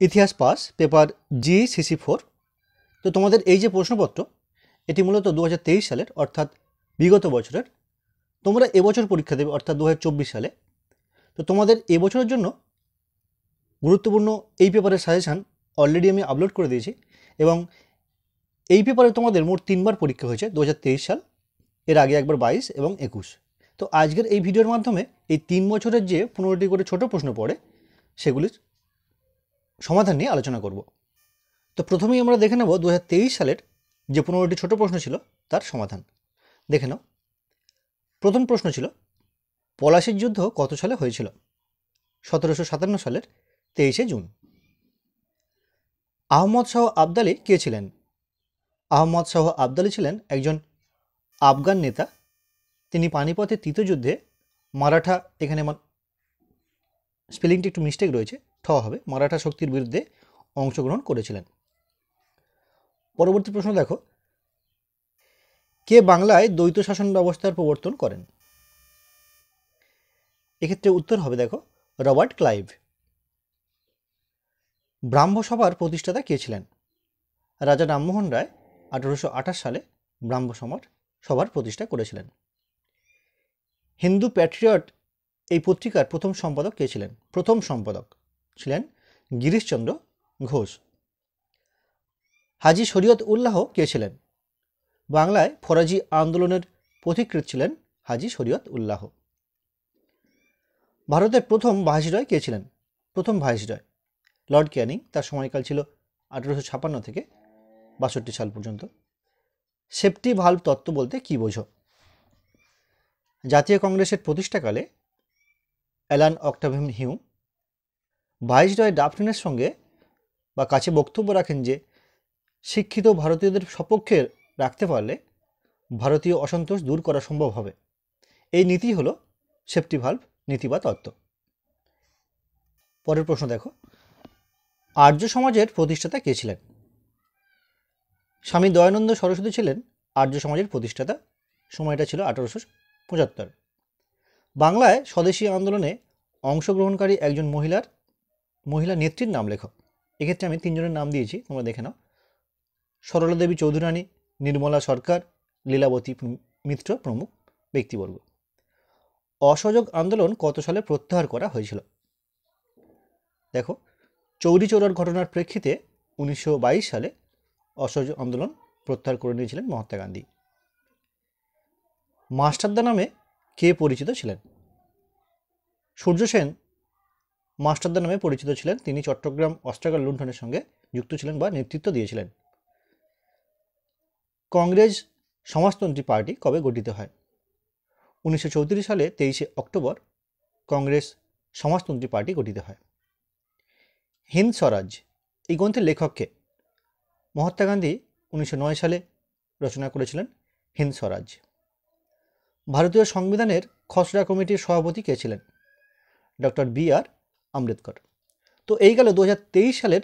ইতিহাস pass paper GCC4। তো তোমাদের এই যে প্রশ্নপত্র, এটি মূলত 2023 সালের, অর্থাৎ বিগত বছরের। তোমরা এবছর পরীক্ষা দেবে, অর্থাৎ 2024 সালে। তো তোমাদের এবছরের জন্য গুরুত্বপূর্ণ এই পেপারের সাজেশান অলরেডি আমি আপলোড করে দিয়েছি, এবং এই পেপারে তোমাদের মোট 3বার পরীক্ষা হয়েছে 2023 সাল, এর আগে একবার 22 এবং 21। তো আজকের এই ভিডিওর মাধ্যমে এই 3 বছরের যে 15টি করে ছোট প্রশ্ন পড়ে সেগুলির সমাধান নিয়ে আলোচনা করব। তো প্রথমেই আমরা দেখে নেব 2023 সালের যে 15টি ছোট প্রশ্ন ছিল তার সমাধান। দেখে নাও। প্রথম প্রশ্ন ছিল, পলাশির যুদ্ধ কত সালে হয়েছিল? 1757 সালের 23শে জুন। আহমদ শাহ আবদালি কে ছিলেন? আহমদ শাহ আবদালি ছিলেন একজন আফগান নেতা। তিনি পানিপথের তৃতীয় যুদ্ধে মারাঠা, এখানে স্পেলিংটি একটু মিস্টেক রয়েছে, ঠ হবে, মারাঠা শক্তির বিরুদ্ধে অংশগ্রহণ করেছিলেন। পরবর্তী প্রশ্ন দেখো, কে বাংলায় দ্বৈত শাসন ব্যবস্থার প্রবর্তন করেন? এক্ষেত্রে উত্তর হবে দেখো, রবার্ট ক্লাইভ। ব্রাহ্ম সভার প্রতিষ্ঠাতা কে ছিলেন? রাজা রামমোহন রায় 1828 সালে ব্রাহ্ম সভার প্রতিষ্ঠা করেছিলেন। হিন্দু প্যাট্রিয়ট এই পত্রিকার প্রথম সম্পাদক কে ছিলেন? প্রথম সম্পাদক ছিলেন গিরিশচন্দ্র ঘোষ। হাজী শরীয়ত উল্লাহ কে ছিলেন? বাংলায় ফরাজি আন্দোলনের পথিকৃৎ ছিলেন হাজী শরীয়ত উল্লাহ। ভারতের প্রথম ভাইসরয় কে ছিলেন? প্রথম ভাইসরয় লর্ড ক্যানিং। তার সময়কাল ছিল 1856 থেকে 62 সাল পর্যন্ত। সেফটি ভালভ তত্ত্ব বলতে কি বোঝো? জাতীয় কংগ্রেসের প্রতিষ্ঠাকালে অ্যালান অক্টাভিয়াম হিউম ভাইসরয় ডাফরিনের সঙ্গে বা কাছে বক্তব্য রাখেন যে শিক্ষিত ভারতীয়দের সপক্ষে রাখতে পারলে ভারতীয় অসন্তোষ দূর করা সম্ভব হবে। এই নীতি হলো সেফটি ভালভ নীতি বা তত্ত্ব। পরের প্রশ্ন দেখো, আর্য সমাজের প্রতিষ্ঠাতা কে ছিলেন? স্বামী দয়ানন্দ সরস্বতী ছিলেন আর্য সমাজের প্রতিষ্ঠাতা। সময়টা ছিল 1875। বাংলায় স্বদেশী আন্দোলনে অংশগ্রহণকারী একজন মহিলা নেত্রীর নাম লেখো। এক্ষেত্রে আমি 3 জনের নাম দিয়েছি, তোমরা দেখে নাও। সরলা দেবী চৌধুরানী, নির্মলা সরকার, লীলাবতী মিত্র প্রমুখ ব্যক্তিবর্গ। অসহযোগ আন্দোলন কত সালে প্রত্যাহার করা হয়েছিল? দেখো, চৌরি চৌরার ঘটনার প্রেক্ষিতে 1922 সালে অসহযোগ আন্দোলন প্রত্যাহার করে নিয়েছিলেন মহাত্মা গান্ধী। মাস্টারদা নামে কে পরিচিত ছিলেন? সূর্য সেন মাস্টারদা নামে পরিচিত ছিলেন। তিনি চট্টগ্রাম অস্ত্রাগার লুণ্ঠনের সঙ্গে যুক্ত ছিলেন বা নেতৃত্ব দিয়েছিলেন। কংগ্রেস সমাজতন্ত্রী পার্টি কবে গঠিত হয়? 1934 সালে 23শে অক্টোবর কংগ্রেস সমাজতন্ত্রী পার্টি গঠিত হয়। হিন্দ স্বরাজ এই গ্রন্থের লেখককে? মহাত্মা গান্ধী 1909 সালে রচনা করেছিলেন হিন্দ স্বরাজ। ভারতীয় সংবিধানের খসড়া কমিটির সভাপতি কে ছিলেন? Doctor BR Ambedkar. তো এই গেল 2023 সালের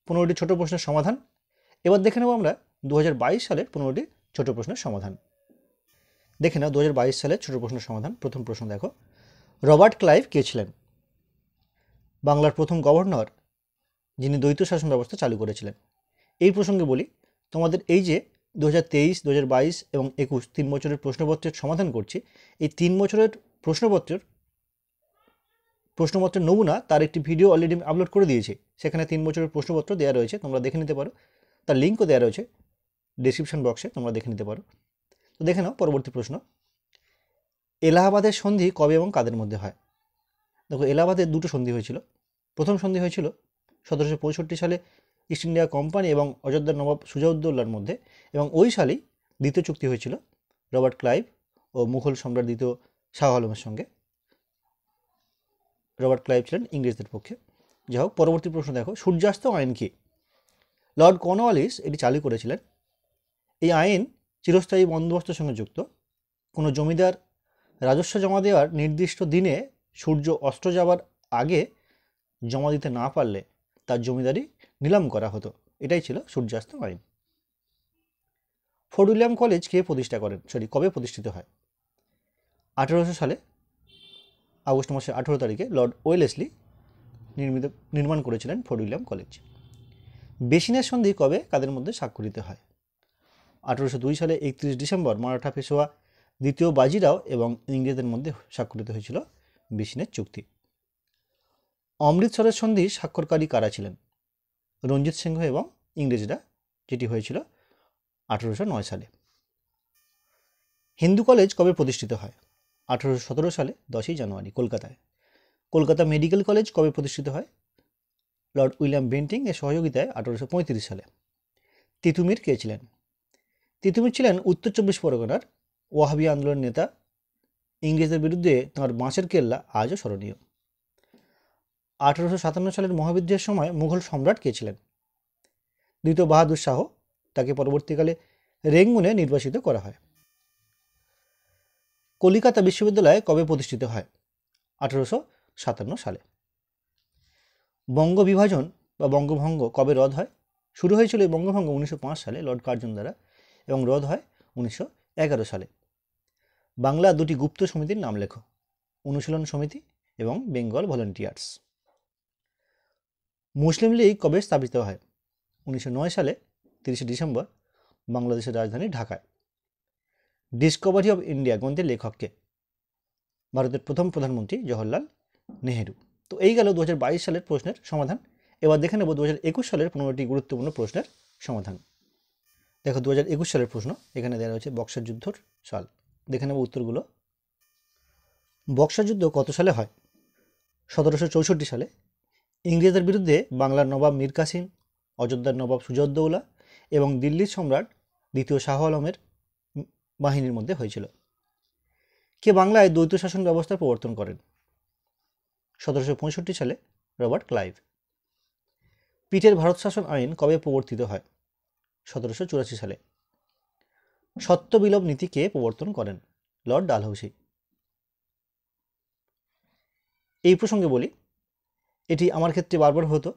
15টি ছোট প্রশ্নের সমাধান। এবার দেখে নেব আমরা 2022 সালের 15টি ছোট প্রশ্নের সমাধান। দেখে নাও 2022 সালের ছোট প্রশ্নের সমাধান। প্রথম প্রশ্ন দেখো, রবার্ট ক্লাইভ কে ছিলেন? বাংলার প্রথম গভর্নর, যিনি দ্বৈত শাসন ব্যবস্থা চালু করেছিলেন। এই প্রসঙ্গে বলি, তোমাদের এই যে 2023, 2022 এবং 21 3 বছরের প্রশ্নপত্রের সমাধান করছি, এই 3 বছরের প্রশ্নপত্রের নমুনা তার একটি ভিডিও অলরেডি আপলোড করে দিয়েছি। সেখানে 3 বছরের প্রশ্নপত্র দেওয়া রয়েছে, তোমরা দেখে নিতে পারো। তার লিঙ্কও দেওয়া রয়েছে ডেসক্রিপশন বক্সে, তোমরা দেখে নিতে পারো। তো দেখে নাও পরবর্তী প্রশ্ন, এলাহাবাদের সন্ধি কবে এবং কাদের মধ্যে হয়? দেখো, এলাহাবাদের দুটো সন্ধি হয়েছিল। প্রথম সন্ধি হয়েছিল 1765 সালে ইস্ট ইন্ডিয়া কোম্পানি এবং অযোধ্যার নবাব সুজাউদ্দৌলার মধ্যে, এবং ওই সালেই দ্বিতীয় চুক্তি হয়েছিল রবার্ট ক্লাইভ ও মুঘল সম্রাট দ্বিতীয় শাহ আলমের সঙ্গে। রবার্ট ক্লাইভ ছিলেন ইংরেজদের পক্ষে। যাই হোক, পরবর্তী প্রশ্ন দেখো, সূর্যাস্ত আইন কি? লর্ড কর্নওয়ালিস এটি চালু করেছিলেন। এই আইন চিরস্থায়ী বন্দোবস্তের সঙ্গে যুক্ত। কোনো জমিদার রাজস্ব জমা দেওয়ার নির্দিষ্ট দিনে সূর্য অস্ত যাওয়ার আগে জমা দিতে না পারলে তার জমিদারি নিলাম করা হতো। এটাই ছিল সূর্যাস্ত আইন। ফোর্ট উইলিয়াম কলেজ কবে প্রতিষ্ঠিত হয়? 1800 সালে আগস্ট মাসের 18 তারিখে লর্ড ওয়েলেসলি নির্মাণ করেছিলেন ফোর্ট উইলিয়াম কলেজ। বেসিনের সন্ধি কবে কাদের মধ্যে স্বাক্ষরিত হয়? 1802 সালে 31 ডিসেম্বর মারাঠা পেশোয়া দ্বিতীয় বাজিরাও এবং ইংরেজদের মধ্যে স্বাক্ষরিত হয়েছিল বেসিনের চুক্তি। অমৃতসরের সন্ধি স্বাক্ষরকারী কারা ছিলেন? রঞ্জিত সিংহ এবং ইংরেজরা, যেটি হয়েছিল 1809 সালে। হিন্দু কলেজ কবে প্রতিষ্ঠিত হয়? 1817 সালে 10ই জানুয়ারি কলকাতায়। কলকাতা মেডিকেল কলেজ কবে প্রতিষ্ঠিত হয়? লর্ড উইলিয়াম বেন্টিং এর সহযোগিতায় 1835 সালে। তিতুমির কে ছিলেন? তিতুমির ছিলেন উত্তর চব্বিশ পরগনার ওয়াহাবি আন্দোলনের নেতা। ইংরেজদের বিরুদ্ধে তাঁর বাঁশের কেল্লা আজও স্মরণীয়। 1857 সালের মহাবিদ্রোহের সময় মুঘল সম্রাট কে ছিলেন? দ্বিতীয় বাহাদুর শাহ। তাকে পরবর্তীকালে রেঙ্গুনে নির্বাসিত করা হয়। কলিকাতা বিশ্ববিদ্যালয় কবে প্রতিষ্ঠিত হয়? 1857 সালে। বঙ্গ বিভাজন বা বঙ্গভঙ্গ কবে রদ হয়? শুরু হয়েছিল এই বঙ্গভঙ্গ 1905 সালে লর্ড কার্জন দ্বারা এবং রদ হয় 1911 সালে। বাংলা দুটি গুপ্ত সমিতির নাম লেখো। অনুশীলন সমিতি এবং বেঙ্গল ভলান্টিয়ার্স। মুসলিম লীগ কবে স্থাপিত হয়? 1909 সালে 30 ডিসেম্বর বাংলাদেশের রাজধানী ঢাকায়। ডিসকভারি অফ ইন্ডিয়া গ্রন্থের লেখককে? ভারতের প্রথম প্রধানমন্ত্রী জওহরলাল নেহেরু। তো এই গেল 2022 সালের প্রশ্নের সমাধান। এবার দেখে নেব 2021 সালের 15টি গুরুত্বপূর্ণ প্রশ্নের সমাধান। দেখো 2021 সালের প্রশ্ন এখানে দেওয়া হয়েছে বক্সার যুদ্ধর সাল। দেখে নেব উত্তরগুলো। বক্সার যুদ্ধ কত সালে হয়? 1764 সালে। ইংরেজদের বিরুদ্ধে বাংলার নবাব মীর কাসিম, অযোধ্যার নবাব সুজাউদ্দৌলা এবং দিল্লির সম্রাট দ্বিতীয় শাহ আলমের বাহিনীর মধ্যে হয়েছিল। কে বাংলায় দ্বৈত শাসন ব্যবস্থার প্রবর্তন করেন? 1765 সালে রবার্ট ক্লাইভ। পিটের ভারত শাসন আইন কবে প্রবর্তিত হয়? 1784 সালে। সত্য বিলোপ নীতি কে প্রবর্তন করেন? লর্ড ডালহৌসি। এই প্রসঙ্গে বলি, এটি আমার ক্ষেত্রে বারবার হতো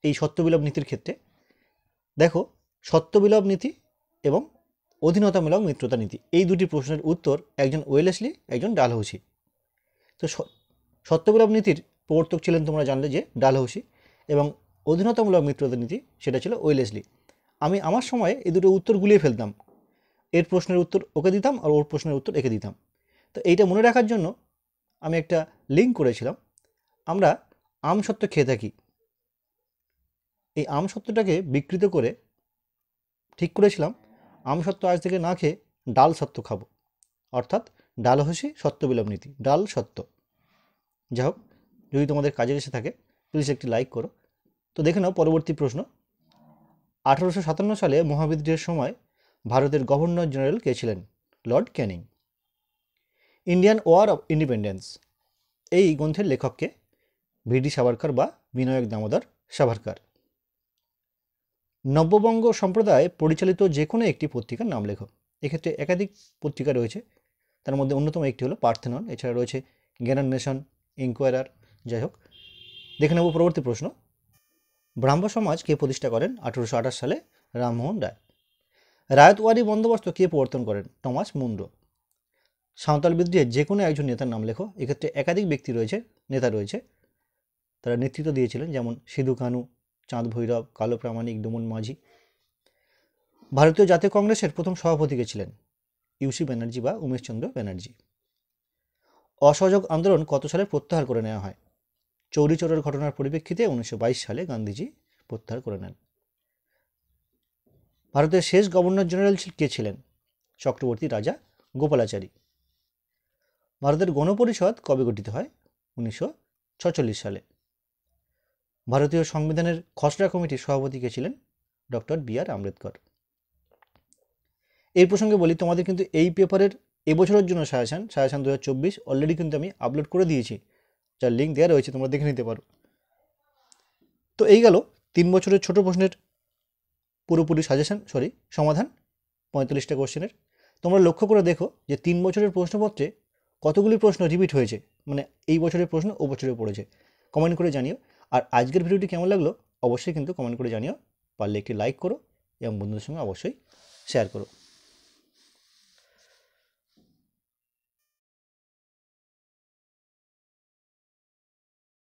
এই সত্যবিলোপ নীতির ক্ষেত্রে। দেখো, সত্যবিলোপ নীতি এবং অধীনতামূলক মিত্রতা নীতি এই দুটি প্রশ্নের উত্তর একজন ওয়েলেসলি, একজন ডালহৌসি। তো সত্যবিলোপ নীতির প্রবর্তক ছিলেন তোমরা জানলে যে ডালহৌসি, এবং অধীনতামূলক মিত্রতা নীতি সেটা ছিল ওয়েলেসলি। আমি আমার সময়ে এই দুটো উত্তর গুলিয়ে ফেলতাম, এর প্রশ্নের উত্তর ওকে দিতাম আর ওর প্রশ্নের উত্তর একে দিতাম। তো এইটা মনে রাখার জন্য আমি একটা লিঙ্ক করেছিলাম। আমরা আমসত্ত্ব খেয়ে থাকি, এই আমসত্ত্বটাকে বিকৃত করে ঠিক করেছিলাম আমসত্ত্ব আজ থেকে না খেয়ে ডাল সত্ত্ব খাবো, অর্থাৎ ডালহৌসি সত্যবিলোপ নীতি, ডাল সত্য। যাই হোক, যদি তোমাদের কাজে এসে থাকে প্লিজ একটি লাইক করো। তো দেখে নাও পরবর্তী প্রশ্ন। 1857 সালে মহাবিদ্রোহের সময় ভারতের গভর্নর জেনারেল কে ছিলেন? Lord Canning. Indian war of independence এই গ্রন্থের লেখককে? ভিডি সাভারকর বা বিনায়ক দামোদর সাভারকর। নব্যবঙ্গ সম্প্রদায় পরিচালিত যে কোনো একটি পত্রিকার নাম লেখো। এক্ষেত্রে একাধিক পত্রিকা রয়েছে, তার মধ্যে অন্যতম একটি হলো পার্থেনন, এছাড়া রয়েছে জ্ঞান নেশন, ইনকোয়ারার। যাই হোক, দেখে নেব পরবর্তী প্রশ্ন। ব্রাহ্ম সমাজ কে প্রতিষ্ঠা করেন? 1828 সালে রামমোহন রায়। রায়তওয়ারি বন্দোবস্ত কে প্রবর্তন করেন? Thomas Munro. সাঁওতাল বিদ্রোহের যে কোনো একজন নেতার নাম লেখো। এক্ষেত্রে একাধিক ব্যক্তি রয়েছে, নেতা রয়েছে, তারা নেতৃত্ব দিয়েছিলেন, যেমন সিধু কানু, চাঁদ ভৈরব, কালো প্রামাণিক, ডুমন মাঝি। ভারতীয় জাতীয় কংগ্রেসের প্রথম সভাপতি কে ছিলেন? ইউসি ব্যানার্জি বা উমেশচন্দ্র ব্যানার্জি। অসহযোগ আন্দোলন কত সালে প্রত্যাহার করে নেওয়া হয়? চৌরি চৌরার ঘটনার পরিপ্রেক্ষিতে 1922 সালে গান্ধীজি প্রত্যাহার করে নেন। ভারতের শেষ গভর্নর জেনারেল কে ছিলেন? চক্রবর্তী রাজা গোপালাচারী। ভারতের গণপরিষদ কবে গঠিত হয়? 1946 সালে। ভারতীয় সংবিধানের খসড়া কমিটির সভাপতি কে ছিলেন? Doctor B R. আম্বেদকর। এই প্রসঙ্গে বলি, তোমাদের কিন্তু এই পেপারের এবছরের জন্য সাজেশন 2024 অলরেডি কিন্তু আমি আপলোড করে দিয়েছি, যার লিঙ্ক দেওয়া রয়েছে, তোমরা দেখে নিতে পারো। তো এই গেল 3 বছরের ছোট প্রশ্নের পুরোপুরি সমাধান 45টা কোশ্চেনের। তোমরা লক্ষ্য করে দেখো যে 3 বছরের প্রশ্নপত্রে কতগুলি প্রশ্ন রিপিট হয়েছে, মানে এই বছরের প্রশ্ন ও বছরে পড়েছে। কমেন্ট করে জানিও। আর আজকের ভিডিওটি কেমন লাগলো অবশ্যই কিন্তু কমেন্ট করে জানিও। পারলে একটি লাইক করো এবং বন্ধুদের সঙ্গে অবশ্যই শেয়ার করো।